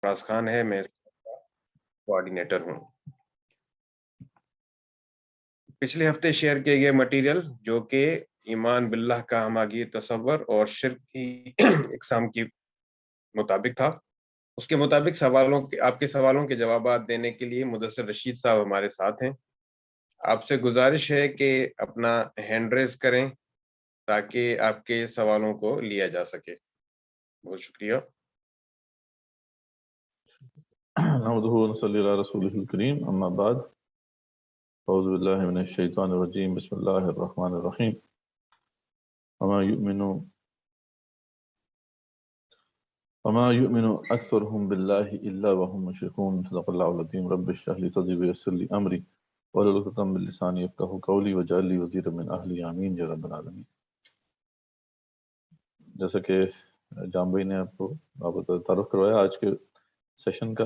فراز خان ہے، میں کوآرڈینیٹر ہوں۔ پچھلے ہفتے شیئر کیے گئے مٹیریل جو کہ ایمان باللہ کا ہماگیر تصور اور شرک کی اقسام کی مطابق تھا، اس کے مطابق آپ کے سوالوں کے جوابات دینے کے لیے مدثر رشید صاحب ہمارے ساتھ ہیں۔ آپ سے گزارش ہے کہ اپنا ہینڈ ریز کریں تاکہ آپ کے سوالوں کو لیا جا سکے۔ بہت شکریہ۔ نحمده ونصلي على رسوله الكريم، اما بعد، اعوذ بالله من الشيطان الرجيم، بسم الله الرحمن الرحيم۔ وما يؤمن اكثرهم بالله الا وهم مشركون، صدق الله العظيم۔ رب اشرح لي صدري ويسر لي امري واحلل عقدة من لساني يفقهوا قولي واجعل لي وزيرا من اهلي، آمين يا رب العالمين۔ جیسا کہ جام بھائی نے آپ کو تعارف کروایا، آج کے سیشن کا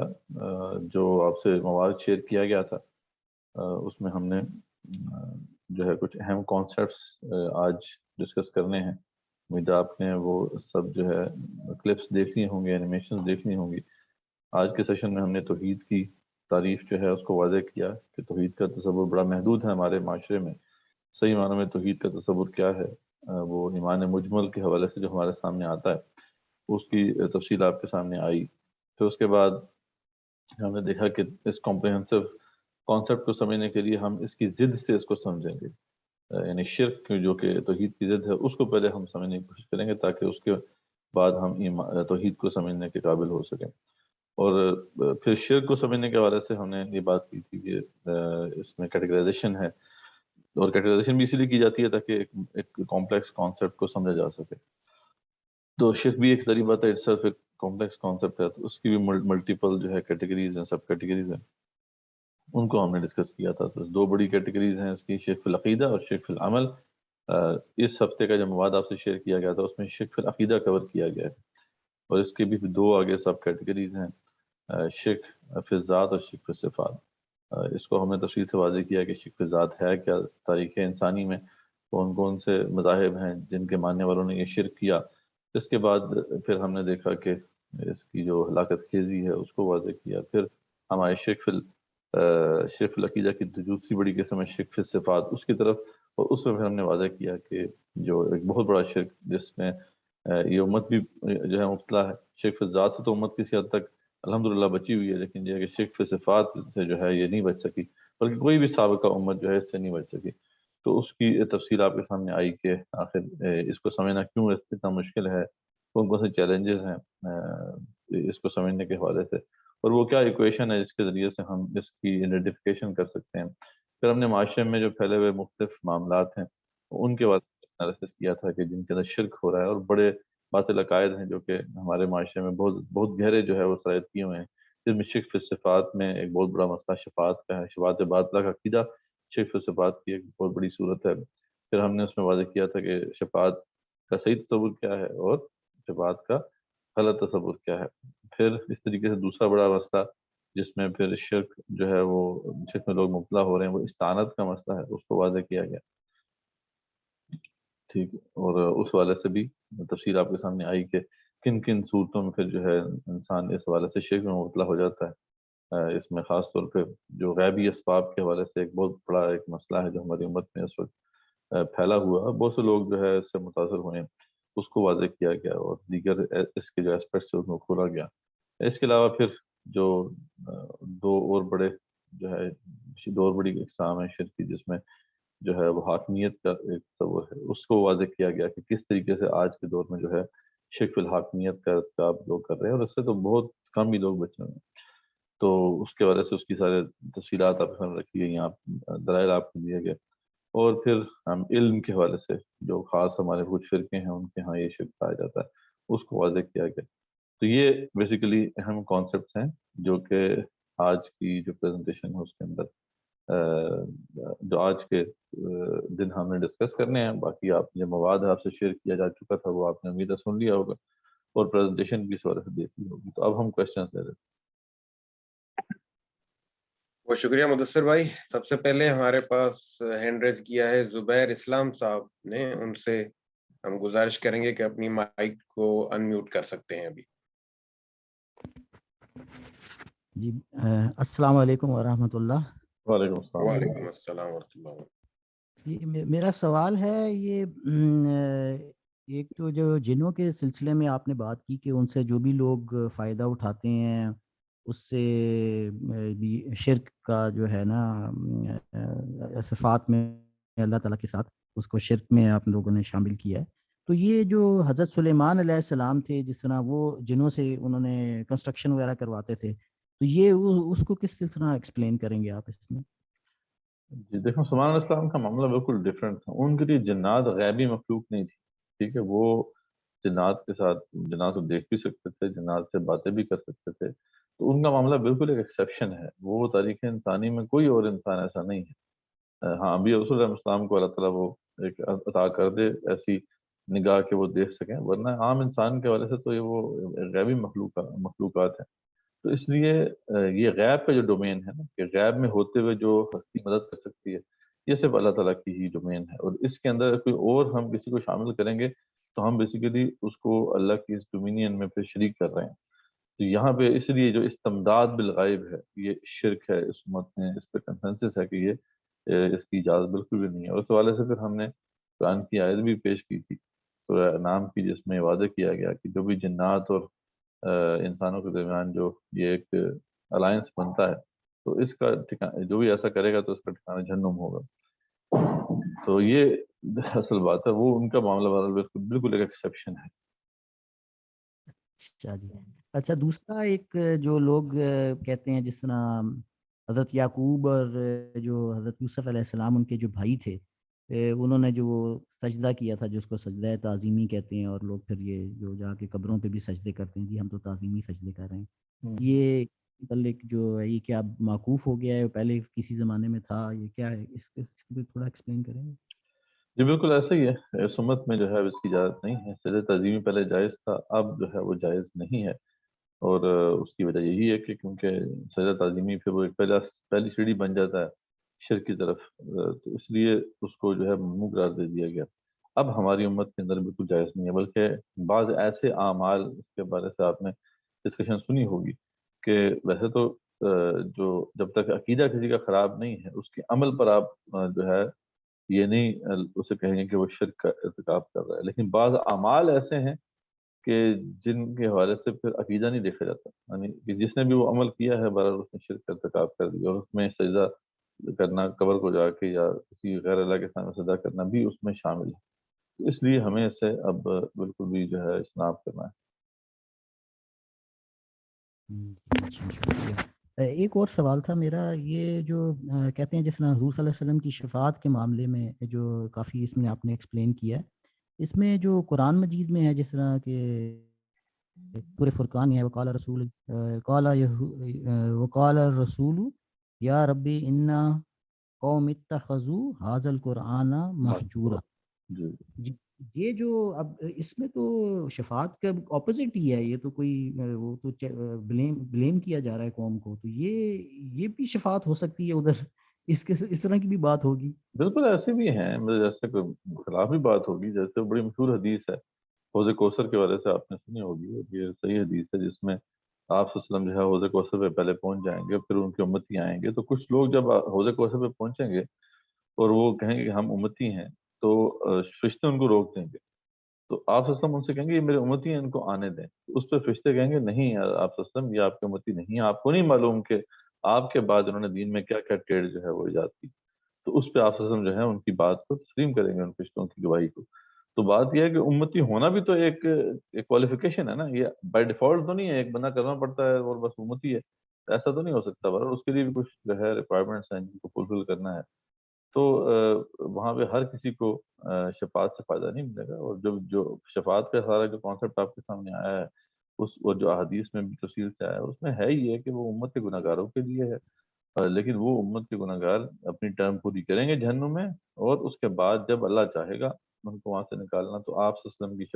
جو آپ سے مواد شیئر کیا گیا تھا، اس میں ہم نے جو ہے کچھ اہم کانسیپٹس آج ڈسکس کرنے ہیں۔ امید آپ نے وہ سب جو ہے کلپس دیکھنی ہوں گی، اینیمیشنز دیکھنی ہوں گی۔ آج کے سیشن میں ہم نے توحید کی تعریف جو ہے اس کو واضح کیا کہ توحید کا تصور بڑا محدود ہے ہمارے معاشرے میں۔ صحیح معنوں میں توحید کا تصور کیا ہے، وہ ایمان مجمل کے حوالے سے جو ہمارے سامنے آتا ہے اس کی تفصیل آپ کے سامنے آئی۔ پھر اس کے بعد ہم نے دیکھا کہ اس کمپریہنسو کانسیپٹ کو سمجھنے کے لیے ہم اس کی ضد سے اس کو سمجھیں گے، یعنی شرک جو کہ توحید کی ضد ہے اس کو پہلے ہم سمجھنے کی کوشش کریں گے تاکہ اس کے بعد ہم توحید کو سمجھنے کے قابل ہو سکیں۔ اور پھر شرک کو سمجھنے کے حوالے سے ہم نے یہ بات کی تھی کہ اس میں کیٹیگرائزیشن ہے، اور کیٹیگرائزیشن بھی اسی لیے کی جاتی ہے تاکہ ایک کمپلیکس کانسیپٹ کو سمجھا جا سکے۔ تو شرک بھی ایک طریقہ ہے، اٹس ایک کمپلیکس کانسیپٹ ہے، تو اس کی بھی ملٹیپل جو ہے کیٹیگریز ہیں، سب کیٹیگریز ہیں، ان کو ہم نے ڈسکس کیا تھا۔ تو دو بڑی کیٹیگریز ہیں اس کی، شرک فی العقیدہ اور شرک فی العمل۔ اس ہفتے کا جو مواد آپ سے شیئر کیا گیا تھا اس میں شرک فی العقیدہ کور کیا گیا ہے، اور اس کے بھی دو آگے سب کیٹیگریز ہیں، شرک فی الذات اور شرک فی الصفات۔ اس کو ہم نے تفصیل سے واضح کیا کہ شرک فی الذات ہے کیا، تاریخ انسانی میں کون کون سے مذاہب ہیں جن کے ماننے والوں نے یہ شرک کیا۔ اس کے بعد پھر ہم نے دیکھا کہ اس کی جو ہلاکت خیزی ہے اس کو واضح کیا۔ پھر ہمارے شرک فی العقیدہ کی دوسری بڑی قسم ہے شرک فی الصفات، اس کی طرف، اور اس میں پھر ہم نے واضح کیا کہ جو ایک بہت بڑا شرک جس میں یہ امت بھی جو ہے مبتلا ہے، شرک فی الذات سے تو امت کسی حد تک الحمدللہ بچی ہوئی ہے، لیکن یہ ہے کہ شرک فی صفات سے جو ہے یہ نہیں بچ سکی، بلکہ کوئی بھی سابقہ امت جو ہے اس سے نہیں بچ سکی۔ تو اس کی تفصیل آپ کے سامنے آئی کہ آخر اس کو سمجھنا کیوں اتنا مشکل ہے، کون کون سے چیلنجز ہیں اس کو سمجھنے کے حوالے سے، اور وہ کیا ایکویشن ہے جس کے ذریعے سے ہم اس کی آئیڈینٹیفیکیشن کر سکتے ہیں۔ پھر ہم نے معاشرے میں جو پھیلے ہوئے مختلف معاملات ہیں ان کے بعد انالیسس کیا تھا کہ جن کے اندر شرک ہو رہا ہے، اور بڑے باطل عقائد ہیں جو کہ ہمارے معاشرے میں بہت بہت گہرے جو ہے وہ سرایت کیے ہوئے ہیں، جس میں شرک فی الصفات میں ایک بہت بڑا مسئلہ شفاعت کا ہے، شفاعت باطلہ کا عقیدہ شرک فی الصفات کی ایک بہت بڑی صورت ہے۔ پھر ہم نے اس میں واضح کیا تھا کہ شفاعت کا صحیح تصور کیا ہے اور شفاعت کا غلط تصور کیا ہے۔ پھر اس طریقے سے دوسرا بڑا مسئلہ جس میں پھر شرک جو ہے وہ شرک میں لوگ مبتلا ہو رہے ہیں، وہ استعانت کا مسئلہ ہے، اس کو واضح کیا گیا، ٹھیک۔ اور اس حوالے سے بھی تفصیل آپ کے سامنے آئی کہ کن کن صورتوں میں پھر جو ہے انسان اس حوالے سے شرک میں مبتلا ہو جاتا ہے۔ اس میں خاص طور پہ جو غیبی اسباب کے حوالے سے ایک بہت بڑا ایک مسئلہ ہے جو ہماری امت میں اس وقت پھیلا ہوا، بہت سے لوگ جو ہے اس سے متاثر ہوئے ہیں، اس کو واضح کیا گیا، اور دیگر اس کے جو اسپیکٹس اس میں کھولا گیا۔ اس کے علاوہ پھر جو دو اور بڑے جو ہے دو اور بڑی اقسام ہیں شرک کی، جس میں جو ہے وہ حاکمیت کا ایک تصور ہے، اس کو واضح کیا گیا کہ کس طریقے سے آج کے دور میں جو ہے شرک فی الحاکمیت کا ارتکاب لوگ کر رہے ہیں، اور اس سے تو بہت کم ہی لوگ بچے ہوئے ہیں۔ تو اس کے وجہ سے اس کی سارے تفصیلات آپ سامنے رکھی گئی ہیں، دلائل آپ کو دیے گئے۔ اور پھر ہم علم کے حوالے سے جو خاص ہمارے کچھ فرقے ہیں ان کے ہاں یہ شرک پایا جاتا ہے، اس کو واضح کیا گیا۔ تو یہ بیسیکلی اہم کانسیپٹس ہیں جو کہ آج کی جو پریزنٹیشن ہے اس کے اندر جو آج کے دن ہم نے ڈسکس کرنے ہیں۔ باقی آپ جو مواد آپ سے شیئر کیا جا چکا تھا وہ آپ نے امید سن لیا ہوگا، اور پریزنٹیشن بھی اس حوالے سے دیکھ لی ہوگی۔ تو اب ہم کوشچنس لے رہے ہیں۔ بہت شکریہ مدثر بھائی۔ سب سے پہلے ہمارے پاس ہینڈ ریز کیا ہے زبیر اسلام صاحب نے، ان سے ہم گزارش کریں گے کہ اپنی مائک کو ان میوٹ کر سکتے ہیں ابھی۔ جی السلام علیکم ورحمۃ اللہ. وعلیکم السلام. وعلیکم السلام ورحمۃ اللہ. جی میرا سوال ہے یہ ایک تو جو جنوں کے سلسلے میں آپ نے بات کی کہ ان سے جو بھی لوگ فائدہ اٹھاتے ہیں اس سے بھی شرک کا جو ہے نا صفات میں اللہ تعالیٰ کے ساتھ اس کو شرک میں آپ لوگوں نے شامل کیا ہے. تو یہ جو حضرت سلیمان علیہ السلام تھے جس طرح وہ جنوں سے انہوں نے کنسٹرکشن وغیرہ کرواتے تھے تو یہ اس کو کس طرح ایکسپلین کریں گے آپ اس میں؟ جی دیکھو سلیمان علیہ السلام کا معاملہ بالکل ڈفرینٹ تھا. ان کے لیے جنات غیبی مخلوق نہیں تھی. ٹھیک ہے, وہ جنات کے ساتھ جنات کو دیکھ بھی سکتے تھے, جنات سے باتیں بھی کر سکتے تھے. تو ان کا معاملہ بالکل ایک ایکسیپشن ہے. وہ تاریخ انسانی میں کوئی اور انسان ایسا نہیں ہے. ہاں ابھی رسول اللہ علیہ السلام کو اللہ تعالیٰ وہ ایک عطا کر دے ایسی نگاہ کہ وہ دیکھ سکیں, ورنہ عام انسان کے حوالے سے تو یہ وہ غیبی مخلوقات ہیں. تو اس لیے یہ غیب کا جو ڈومین ہے نا کہ غیب میں ہوتے ہوئے جو ہستی مدد کر سکتی ہے یہ صرف اللہ تعالیٰ کی ہی ڈومین ہے. اور اس کے اندر کوئی اور ہم کسی کو شامل کریں گے تو ہم بیسیکلی اس کو اللہ کی اس ڈومینین میں پھر شریک کر رہے ہیں. تو یہاں پہ اس لیے جو استمداد بالغیب ہے یہ شرک ہے. اس امت میں اس پہ کنسنسس ہے کہ یہ اس کی اجازت بالکل بھی نہیں ہے. اور اس حوالے سے پھر ہم نے قرآن کی آیت بھی پیش کی تھی سورہ انعام کی, جس میں وعدہ کیا گیا کہ جو بھی جنات اور انسانوں کے درمیان جو یہ ایک الائنس بنتا ہے تو اس کا ٹھکانہ جو بھی ایسا کرے گا تو اس کا ٹھکانہ جہنم ہوگا. تو یہ اصل بات ہے. وہ ان کا معاملہ بالکل ایک ایکسیپشن ہے. اچھا جی. اچھا دوسرا ایک جو لوگ کہتے ہیں جس طرح حضرت یعقوب اور جو حضرت یوسف علیہ السلام ان کے جو بھائی تھے انہوں نے جو سجدہ کیا تھا جس کو سجدہ تعظیمی کہتے ہیں, اور لوگ پھر یہ جو جا کے قبروں پہ بھی سجدے کرتے ہیں, جی ہم تو تعظیمی سجدے کر رہے ہیں, یہ متعلق جو ہے یہ کیا موقوف ہو گیا ہے, پہلے کسی زمانے میں تھا, یہ کیا ہے, اس کو تھوڑا ایکسپلین کریں گے؟ جی بالکل ایسا ہی ہے. اس امت میں جو ہے اس کی اجازت نہیں ہے. سجدہ تعظیمی پہلے جائز تھا, اب جو ہے وہ جائز نہیں ہے. اور اس کی وجہ یہی ہے کہ کیونکہ سجدہ تعظیمی پھر وہ ایک پہلی سیڑھی بن جاتا ہے شرک کی طرف, تو اس لیے اس کو جو ہے ممنوع قرار دے دیا گیا. اب ہماری امت کے اندر بالکل جائز نہیں ہے, بلکہ بعض ایسے اعمال اس کے بارے سے آپ نے ڈسکشن سنی ہوگی کہ ویسے تو جو جب تک عقیدہ کسی کا خراب نہیں ہے اس کے عمل پر آپ جو ہے یہ نہیں اسے کہیں گے کہ وہ شرک کا ارتکاب کر رہا ہے. لیکن بعض اعمال ایسے ہیں کہ جن کے حوالے سے پھر عقیدہ نہیں دیکھا جاتا, یعنی کہ جس نے بھی وہ عمل کیا ہے بہرحال اس نے شرک کا ارتکاب کر دیا. اور اس میں سجدہ کرنا قبر کو جا کے یا کسی غیر اللہ کے سامنے سجدہ کرنا بھی اس میں شامل ہے. تو اس لیے ہمیں اسے اب بالکل بھی جو ہے اجتناب کرنا ہے. اچھا شکریہ. ایک اور سوال تھا میرا, یہ جو کہتے ہیں جس طرح حضور صلی اللہ علیہ وسلم کی شفاعت کے معاملے میں جو کافی اس میں آپ نے ایکسپلین کیا ہے, اس میں جو قرآن مجید میں ہے جس طرح کہ سورہ فرقان ہے وقال الرسول یا ربی انا قوم اتخذوا ھذا القرآن مہجورا. جی یہ جو اب اس میں تو شفاعت کا اپوزٹ ہی ہے, یہ تو کوئی وہ تو بلیم کیا جا رہا ہے قوم کو, تو یہ بھی شفاعت ہو سکتی ہے ادھر, اس طرح کی بھی بات ہوگی؟ بالکل ایسے بھی ہیں, جیسے کوئی خلاف بھی بات ہوگی. جیسے بڑی مشہور حدیث ہے حوض کوثر کے بارے سے آپ نے سنی ہوگی, اور یہ صحیح حدیث ہے جس میں آپ صلی اللہ علیہ وسلم جو ہے حوض کوثر پہ پہلے پہنچ جائیں گے, پھر ان کے امتی آئیں گے. تو کچھ لوگ جب حوض کوثر پہ پہنچیں گے اور وہ کہیں گے کہ ہم امتی ہیں, تو فرشتے ان کو روک دیں گے. تو آپ صلی اللہ علیہ وسلم ان سے کہیں گے یہ میرے امتی ہیں, ان کو آنے دیں. اس پہ فرشتے کہیں گے نہیں آپ صلی اللہ علیہ وسلم یہ آپ کے امتی نہیں, آپ کو نہیں معلوم کہ آپ کے بعد انہوں نے دین میں کیا کیا ٹیڑھ جو ہے وہ ایجاد کی. تو اس پہ آپ صلی اللہ علیہ وسلم جو ہے ان کی بات کو تسلیم کریں گے, ان فرشتوں کی گواہی کو. تو بات یہ ہے کہ امتی ہونا بھی تو ایک کوالیفیکیشن ہے نا, یہ بائی ڈیفالٹ تو نہیں ہے, ایک بندہ کرنا پڑتا ہے اور بس امتی ہے, ایسا تو نہیں ہو سکتا. اس کے لیے بھی کچھ جو ہے ریکوائرمنٹس ہیں جن کو فلفل کرنا ہے. تو وہاں پہ ہر کسی کو شفاعت سے فائدہ نہیں ملے گا. اور جو شفاعت کا سارا جو کانسیپٹ آپ کے سامنے آیا ہے اس اور جو احادیث میں بھی تفصیل سے آیا ہے اس میں ہے ہی ہے کہ وہ امت کے گناہ گاروں کے لیے ہے. لیکن وہ امت کے گناہ گار اپنی ٹرم پوری کریں گے جہنم میں, اور اس کے بعد جب اللہ چاہے گا ان کو وہاں سے نکالنا تو آپ صلی اللہ علیہ وسلم کی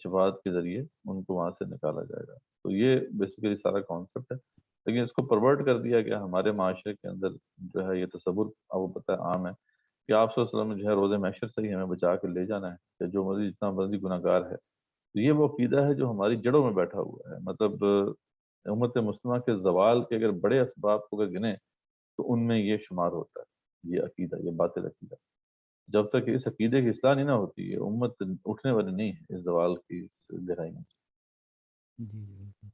شفاعت کے ذریعے ان کو وہاں سے نکالا جائے گا. تو یہ بیسیکلی سارا کانسیپٹ ہے. لیکن اس کو پرورٹ کر دیا گیا ہمارے معاشرے کے اندر. جو ہے یہ تصور آپ کو پتہ ہے عام ہے کہ آپ صلی اللہ علیہ وسلم جو ہے روز محشر سے ہی ہمیں بچا کے لے جانا ہے, کہ جو مرضی جتنا مرضی گناہ گار ہے. تو یہ وہ عقیدہ ہے جو ہماری جڑوں میں بیٹھا ہوا ہے. مطلب امت مسلمہ کے زوال کے اگر بڑے اسباب کو اگر گنے تو ان میں یہ شمار ہوتا ہے، یہ عقیدہ، یہ باطل عقیدہ۔ جب تک اس عقیدے کی اصلاح نہیں نہ ہوتی ہے امت اٹھنے والی نہیں ہے اس زوال کی گہرائی میں۔ جی جی۔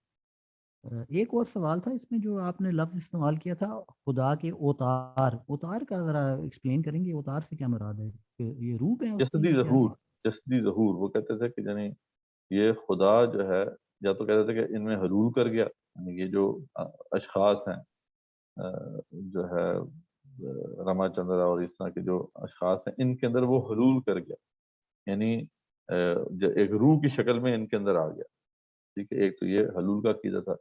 ایک اور سوال تھا اس میں جو آپ نے لفظ استعمال کیا تھا خدا کے اوتار، اوتار کا ذرا ایکسپلین کریں گے، اوتار سے کیا مراد ہے؟ کہ یہ روپ ہے اس کی جسدی یا کیا ہے؟ ظہور، جسدی ظہور، وہ کہتے تھے کہ یعنی یہ خدا جو ہے، یا تو کہتے تھے کہ ان میں حلول کر گیا، یعنی یہ جو اشخاص ہیں جو ہے رما چندرا اور اس طرح کے جو اشخاص ہیں ان کے اندر وہ حلول کر گیا، یعنی ایک روح کی شکل میں ان کے اندر آ گیا، ٹھیک ہے۔ ایک تو یہ حلول کا عقیدہ تھا،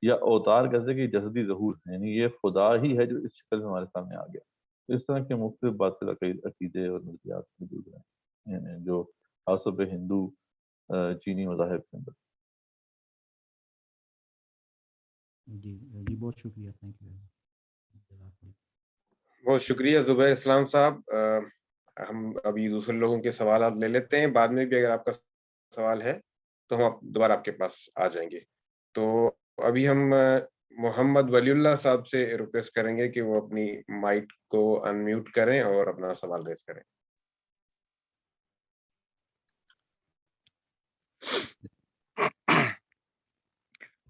یا اوتار کہتے کہ جسدی ظہور، یعنی یہ خدا ہی ہے جو اس شکل میں ہمارے سامنے آ گیا۔ تو اس طرح کے مختلف باطل عقیدے اور نظریات موجود ہیں، یعنی جو خاص طور پہ ہندو چینی مذاہب کے اندر۔ جی جی، بہت شکریہ، تھینک یو۔ بہت شکریہ زبیر اسلام صاحب۔ ہم ابھی دوسرے لوگوں کے سوالات لے لیتے ہیں، بعد میں بھی اگر آپ کا سوال ہے تو ہم دوبارہ آپ کے پاس آ جائیں گے۔ تو ابھی ہم محمد ولی اللہ صاحب سے ریکویسٹ کریں گے کہ وہ اپنی مائک کو انمیوٹ کریں اور اپنا سوال ریز کریں۔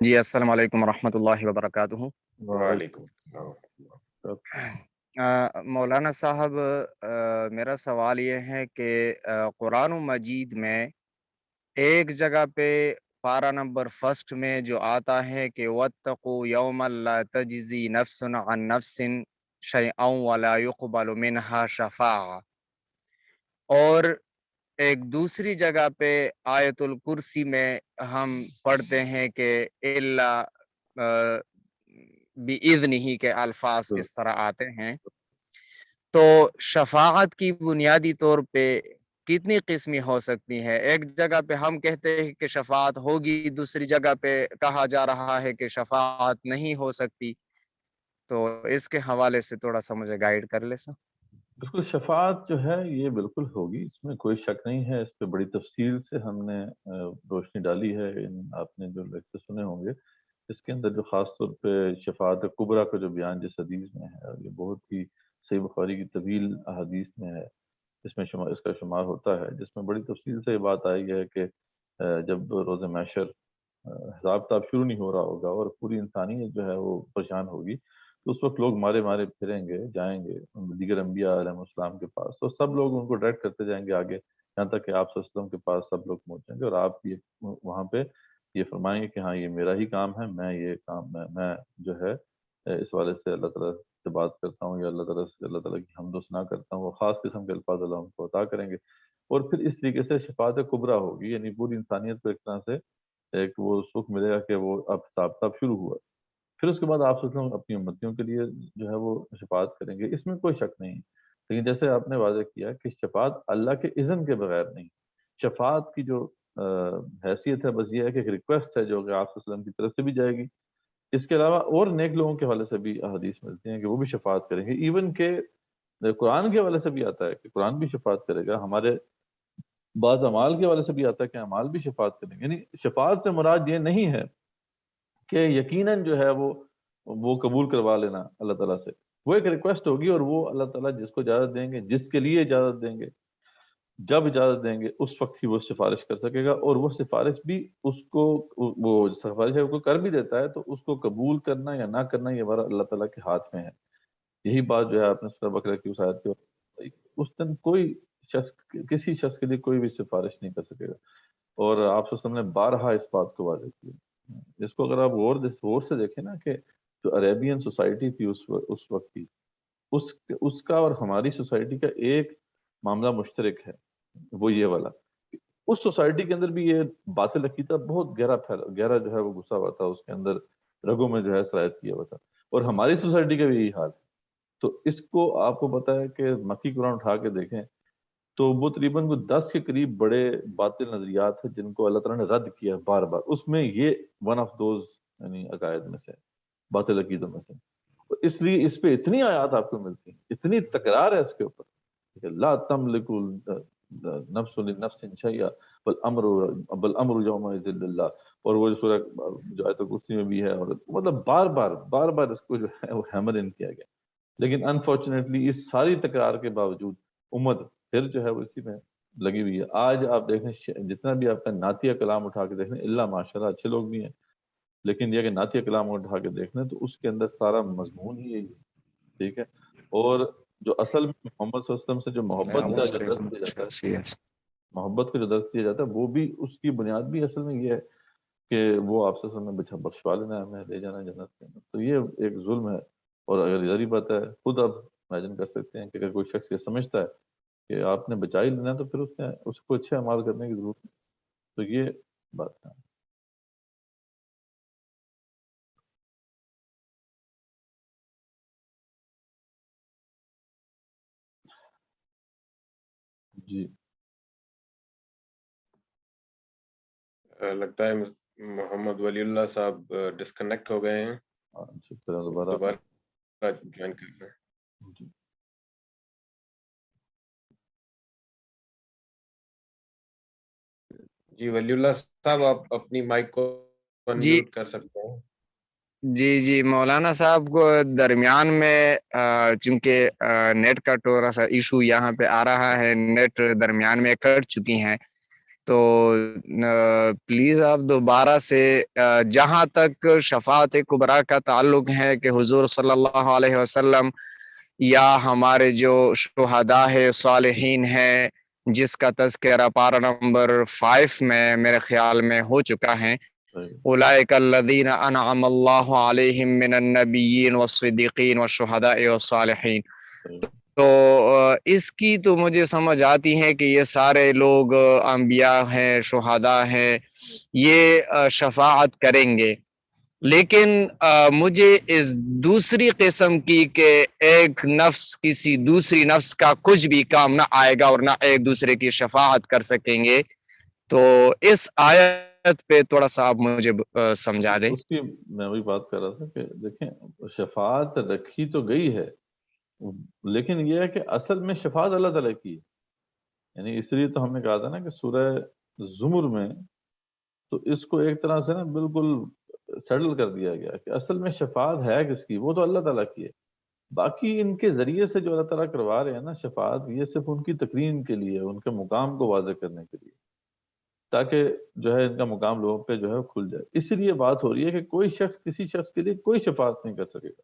جی السلام علیکم ورحمۃ اللہ وبرکاتہ۔ وعلیکم السلام۔ مولانا صاحب، میرا سوال یہ ہے کہ قرآن مجید میں ایک جگہ پہ پارہ نمبر 1 میں جو آتا ہے کہ وَاتَّقُوا يَوْمًا لَا تَجْزِي نَفْسٌ عَن نَفْسٍ شَيْئًا وَلَا يُقْبَلُ مِنْهَا شَفَاعَةٌ، اور ایک دوسری جگہ پہ آیت الکرسی میں ہم پڑھتے ہیں کہ الا بِإِذْنِهِ کے الفاظ اس طرح آتے ہیں۔ تو شفاعت کی بنیادی طور پہ کتنی قسمیں ہو سکتی ہیں؟ ایک جگہ پہ ہم کہتے ہیں کہ شفاعت ہوگی، دوسری جگہ پہ کہا جا رہا ہے کہ شفاعت نہیں ہو سکتی، تو اس کے حوالے سے تھوڑا سا مجھے گائیڈ کر لے سر۔ بالکل، شفاعت جو ہے یہ بالکل ہوگی، اس میں کوئی شک نہیں ہے۔ اس پہ بڑی تفصیل سے ہم نے روشنی ڈالی ہے، آپ نے جو لیکچر سنے ہوں گے اس کے اندر جو خاص طور پہ شفاعت کبریٰ کا جو بیان جس حدیث میں ہے، اور یہ بہت ہی صحیح بخاری کی طویل احادیث میں ہے، اس میں اس کا شمار ہوتا ہے، جس میں بڑی تفصیل سے یہ بات آئی ہے کہ جب روز محشر حساب کتاب شروع نہیں ہو رہا ہوگا اور پوری انسانیت جو ہے وہ پریشان ہوگی، تو اس وقت لوگ مارے مارے پھریں گے، جائیں گے دیگر انبیاء علیہ السلام کے پاس، تو سب لوگ ان کو ڈائریکٹ کرتے جائیں گے آگے، یہاں تک کہ آپ صلی اللہ علیہ وسلم کے پاس سب لوگ پہنچیں گے، اور آپ یہ وہاں پہ یہ فرمائیں گے کہ ہاں یہ میرا ہی کام ہے، میں یہ کام میں جو ہے اس والے سے اللہ تعالیٰ سے بات کرتا ہوں، یا اللہ تعالیٰ سے اللہ تعالیٰ کی حمد و ثنا کرتا ہوں، وہ خاص قسم کے الفاظ اللہ ان کو عطا کریں گے، اور پھر اس طریقے سے شفاعت کبریٰ ہوگی، یعنی پوری انسانیت کو ایک طرح سے ایک وہ سکھ ملے گا کہ وہ اب حساب کتاب شروع ہوا۔ پھر اس کے بعد آپ صلی اللہ علیہ وسلم اپنی امتیوں کے لیے جو ہے وہ شفاعت کریں گے، اس میں کوئی شک نہیں، لیکن جیسے آپ نے واضح کیا کہ شفاعت اللہ کے اذن کے بغیر نہیں۔ شفاعت کی جو حیثیت ہے بس یہ ہے کہ ایک ریکویسٹ ہے جو کہ آپ صلی اللہ علیہ وسلم کی طرف سے بھی جائے گی، اس کے علاوہ اور نیک لوگوں کے حوالے سے بھی احادیث ملتی ہیں کہ وہ بھی شفاعت کریں گے، ایون کہ قرآن کے حوالے سے بھی آتا ہے کہ قرآن بھی شفاعت کرے گا، ہمارے بعض اعمال کے حوالے سے بھی آتا ہے کہ اعمال بھی شفاعت کریں گے۔ یعنی شفاعت سے مراد یہ نہیں ہے کہ یقیناً جو ہے وہ قبول کروا لینا اللہ تعالیٰ سے، وہ ایک ریکویسٹ ہوگی، اور وہ اللہ تعالیٰ جس کو اجازت دیں گے، جس کے لیے اجازت دیں گے، جب اجازت دیں گے اس وقت ہی وہ سفارش کر سکے گا، اور وہ سفارش بھی اس کو وہ سفارش ہے وہ کر بھی دیتا ہے، تو اس کو قبول کرنا یا نہ کرنا یہ ہمارا اللہ تعالیٰ کے ہاتھ میں ہے۔ یہی بات جو ہے آپ نے سورہ بقرہ کی اس آیت کے اس دن کوئی شخص کسی شخص کے لیے کوئی بھی سفارش نہیں کر سکے گا، اور آپ صلی اللہ علیہ وسلم نے بارہا اس بات کو واضح کیا۔ اس کو اگر آپ غور سے دیکھیں نا کہ جو عربین سوسائٹی تھی اس وقت کی، اس کا اور ہماری سوسائٹی کا ایک معاملہ مشترک ہے، وہ یہ والا، اس سوسائٹی کے اندر بھی یہ باطل عقیدہ بہت گہرا جو ہے وہ گھسا ہوا تھا، اس کے اندر رگوں میں جو ہے سرایت کیا ہوا تھا، اور ہماری سوسائٹی کا بھی یہی حال ہے۔ تو اس کو آپ کو پتا ہے کہ مکی قرآن اٹھا کے دیکھیں تو وہ تقریباً 10 کے قریب بڑے باطل نظریات ہیں جن کو اللہ تعالیٰ نے رد کیا بار بار، اس میں یہ ون آف دوز یعنی عقائد میں سے، باطل عقیدوں میں سے۔ تو اس لیے اس پہ اتنی آیات آپ کو ملتی ہیں، اتنی تکرار ہے اس کے اوپر، لا تملک نفس لنفس شیئا بالامر یومئذ للہ، اور وہ جو سورہ جو آیت الکرسی میں بھی ہے، اور مطلب بار بار اس کو جو ہے وہ ہیمر ان کیا گیا. لیکن انفارچونیٹلی اس ساری تکرار کے باوجود امت پھر جو ہے وہ اسی میں لگی ہوئی ہے. آج آپ دیکھیں جتنا بھی آپ کا نعتیہ کلام اٹھا کے دیکھیں، اللہ ماشاءاللہ اچھے لوگ بھی ہیں، لیکن یہ کہ نعتیہ کلام اٹھا کے دیکھنا تو اس کے اندر سارا مضمون ہی یہی ہے. ٹھیک ہے. اور جو اصل میں محمد صلی اللہ علیہ وسلم سے جو محبت کا جو درس دیا جاتا ہے، محبت کا جو درس دیا جاتا ہے، وہ بھی اس کی بنیاد بھی اصل میں یہ ہے کہ وہ آپ سے ہمیں بخشوا لینا ہے، ہمیں لے جانا ہے جنت کے اندر. تو یہ ایک ظلم ہے. اور اگر ظاہری بات ہے، خود آپ امیجن کر سکتے ہیں کہ اگر کوئی شخص یہ سمجھتا ہے کہ آپ نے بچا ہی لینا ہے تو پھر اس کو اچھے اعمال کرنے کی ضرورت ہے. تو یہ بات ہے. جی لگتا ہے محمد ولی اللہ صاحب ڈسکنیکٹ ہو گئے ہیں، دوبارہ جوائن کر رہے ہیں. جی. جی ولی اللہ صاحب، آپ اپنی مائک کو انمیوٹ کر سکتے ہیں. جی مولانا صاحب کو درمیان میں چونکہ نیٹ کا تھوڑا سا ایشو یہاں پہ آ رہا ہے، نیٹ درمیان میں کٹ چکی ہیں، تو پلیز آپ دوبارہ سے جہاں تک شفاعت کبریٰ کا تعلق ہے کہ حضور صلی اللہ علیہ وسلم یا ہمارے جو شہداء ہے، صالحین ہے، جس کا تذکرہ پارہ نمبر 5 میں میرے خیال میں ہو چکا ہے، اولئک الذین انعم اللہ علیہم من النبیین والصدیقین والشہداء والصالحین. تو اس کی تو مجھے سمجھ آتی ہے کہ یہ سارے لوگ انبیاء ہیں، شہداء ہیں، یہ شفاعت کریں گے. لیکن مجھے اس دوسری قسم کی کہ ایک نفس کسی دوسری نفس کا کچھ بھی کام نہ آئے گا اور نہ ایک دوسرے کی شفاعت کر سکیں گے، تو اس آیت پہ تھوڑا سا آپ مجھے سمجھا دیں. اس کی میں وہی بات کر رہا تھا کہ دیکھیں شفاعت رکھی تو گئی ہے، لیکن یہ ہے کہ اصل میں شفاعت اللہ تعالیٰ کی ہے. یعنی اس لیے تو ہم نے کہا تھا نا کہ سورہ زمر میں تو اس کو ایک طرح سے نا بالکل سیٹل کر دیا گیا کہ اصل میں شفاعت ہے کس کی، وہ تو اللہ تعالیٰ کی ہے. باقی ان کے ذریعے سے جو اللہ تعالیٰ کروا رہے ہیں نا شفاعت، یہ صرف ان کی تقریم کے لیے، ان کے مقام کو واضح کرنے کے لیے، تاکہ جو ہے ان کا مقام لوگوں پہ جو ہے کھل جائے. اسی لیے بات ہو رہی ہے کہ کوئی شخص کسی شخص کے لیے کوئی شفاعت نہیں کر سکے گا،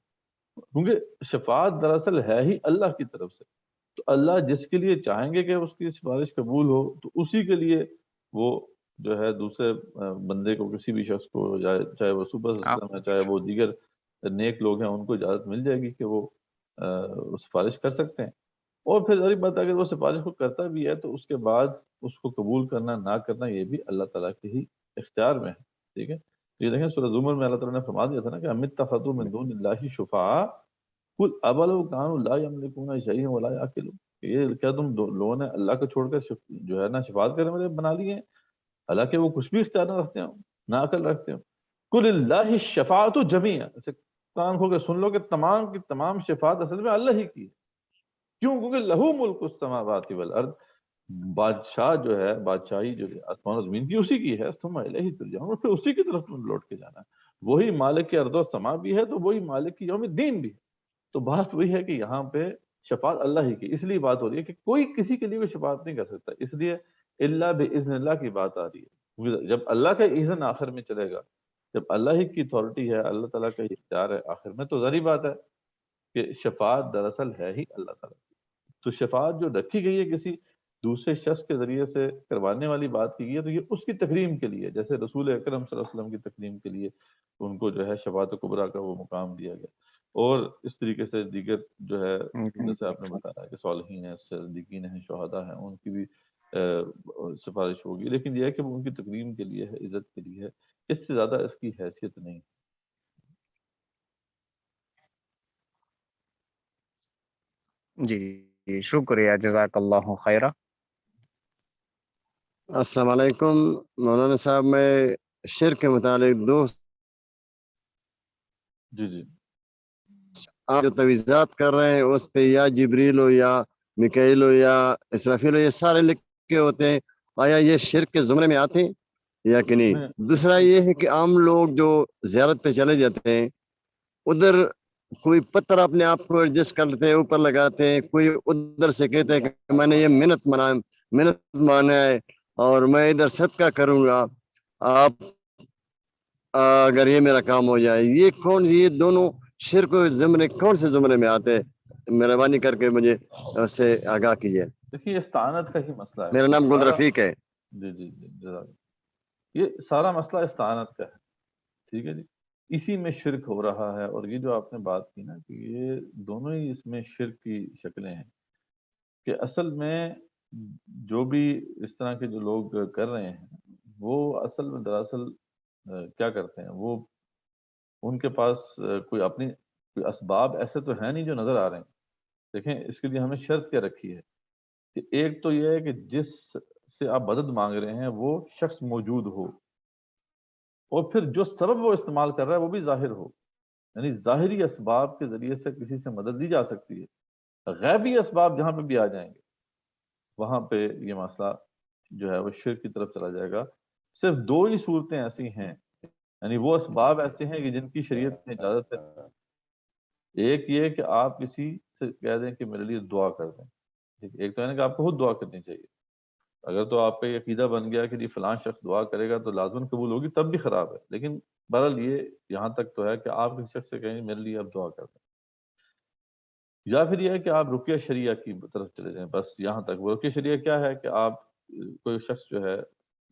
کیونکہ شفاعت دراصل ہے ہی اللہ کی طرف سے. تو اللہ جس کے لیے چاہیں گے کہ اس کی سفارش قبول ہو تو اسی کے لیے وہ جو ہے دوسرے بندے کو، کسی بھی شخص کو، چاہے وہ صبح وسلم ہے، چاہے وہ دیگر نیک لوگ ہیں، ان کو اجازت مل جائے گی کہ وہ سفارش کر سکتے ہیں. اور پھر ظاہر بات ہے اگر وہ سفارش کو کرتا بھی ہے تو اس کے بعد اس کو قبول کرنا نہ کرنا یہ بھی اللہ تعالیٰ کے ہی اختیار میں ہے. ٹھیک ہے. یہ دیکھیں سورہ زمر میں اللہ تعالیٰ نے فرما دیا تھا نا کہ اَمِ اتَّخَذُوا مِن دُونِ اللَّهِ شُفَعَاءَ قُلْ أَوَلَوْ كَانُوا لَا يَمْلِكُونَ شَيْئًا وَلَا يَعْقِلُونَ. یہ کیا تم لوگوں نے اللہ کو چھوڑ کر جو ہے نا شفاعت کرنے والے بنا لیے ہیں، حالانکہ وہ کچھ بھی اختیار نہ رکھتے ہوں، نہ عقل رکھتے ہوں. قُلِ اللَّهِ الشَّفَاعَةُ جَمِيعًا. کان کھول کے سن لو کہ تمام کی تمام شفاعت اصل میں اللہ ہی کی ہے. کیوں؟ کیونکہ لہو ملک السماوات والارض، بادشاہ جو ہے، بادشاہی جو ہے آسمان و زمین کی اسی کی ہے. ثم الیہ ترجعون، پھر اسی کی طرف تم لوٹ کے جانا ہے. وہی مالک ارض و سما بھی ہے تو وہی مالک کی یوم الدین بھی ہے. تو بات وہی ہے کہ یہاں پہ شفاعت اللہ ہی کی. اس لیے بات ہو رہی ہے کہ کوئی کسی کے لیے کوئی شفاعت نہیں کر سکتا. اس لیے الا باذن اللہ کی بات آ رہی ہے. جب اللہ کا اذن آخر میں چلے گا، جب اللہ ہی کی اتھارٹی ہے، اللہ تعالیٰ کا اختیار ہے آخر میں، تو ظاہری بات ہے کہ شفاعت دراصل ہے ہی اللہ تعالیٰ کی. تو شفاعت جو رکھی گئی ہے کسی دوسرے شخص کے ذریعے سے کروانے والی بات کی گئی ہے، تو یہ اس کی تکریم کے لیے، جیسے رسول اکرم صلی اللہ علیہ وسلم کی تکریم کے لیے ان کو جو ہے شفاعت کبریٰ کا وہ مقام دیا گیا. اور اس طریقے سے دیگر جو ہے جیسے آپ نے بتایا کہ صالحین ہیں، صدیقین ہیں، شہداء ہیں، ان کی بھی سفارش ہوگی. لیکن یہ ہے کہ وہ ان کی تکریم کے لیے ہے، عزت کے لیے ہے، اس سے زیادہ اس کی حیثیت نہیں. جی شکریہ، جزاک اللہ خیرہ. السلام علیکم مولانا صاحب. میں شرک کے متعلق جی آپ جو تویزات کر رہے ہیں اس پہ یا جبریل ہو یا میکائیل ہو یا اسرافیل ہو، یہ سارے لکھے ہوتے ہیں. آیا یہ شرک کے زمرے میں آتے ہیں؟ یا کہ نہیں؟ دوسرا یہ ہے کہ عام لوگ جو زیارت پہ چلے جاتے ہیں ادھر کوئی پتھر اپنے آپ کو ایڈجسٹ کرتے ہیں اوپر لگاتے ہیں, کوئی ادھر سے کہتے ہیں کہ میں نے یہ منت مانا ہے اور میں ادھر صدقہ کروں گا آپ اگر یہ میرا کام ہو جائے. یہ دونوں شرک و زمرے کون سے زمرے میں آتے ہیں؟ مہربانی کر کے مجھے اس سے آگاہ کیجیے. دیکھیے استعانت کا ہی مسئلہ ہے. میرا نام گل رفیق ہے. جی جی جی جزاک. یہ سارا مسئلہ استعانت کا ہے, ٹھیک ہے جی. اسی میں شرک ہو رہا ہے. اور یہ جو آپ نے بات کی نا کہ یہ دونوں ہی اس میں شرک کی شکلیں ہیں کہ اصل میں جو بھی اس طرح کے جو لوگ کر رہے ہیں وہ اصل میں دراصل کیا کرتے ہیں, وہ ان کے پاس کوئی اسباب ایسے تو ہیں نہیں جو نظر آ رہے ہیں. دیکھیں اس کے لیے ہمیں شرط کیا رکھی ہے کہ ایک تو یہ ہے کہ جس سے آپ مدد مانگ رہے ہیں وہ شخص موجود ہو, اور پھر جو سبب وہ استعمال کر رہا ہے وہ بھی ظاہر ہو. یعنی ظاہری اسباب کے ذریعے سے کسی سے مدد دی جا سکتی ہے, غیبی اسباب جہاں پہ بھی آ جائیں گے وہاں پہ یہ مسئلہ جو ہے وہ شرک کی طرف چلا جائے گا. صرف دو ہی صورتیں ایسی ہیں, یعنی وہ اسباب ایسے ہیں کہ جن کی شریعت میں اجازت ہے. ایک یہ کہ آپ کسی سے کہہ دیں کہ میرے لیے دعا کر دیں, ایک تو ہے نا کہ آپ کو خود دعا کرنی چاہیے. اگر تو آپ کا یہ عقیدہ بن گیا کہ جی فلاں شخص دعا کرے گا تو لازماً قبول ہوگی, تب بھی خراب ہے. لیکن بہرحال یہ یہاں تک تو ہے کہ آپ کسی شخص سے کہیں میرے لیے آپ دعا کر دیں. یا پھر یہ ہے کہ آپ رقیہ شریعہ کی طرف چلے جائیں, بس یہاں تک. وہ رقیہ شریعہ کیا ہے کہ آپ کوئی شخص جو ہے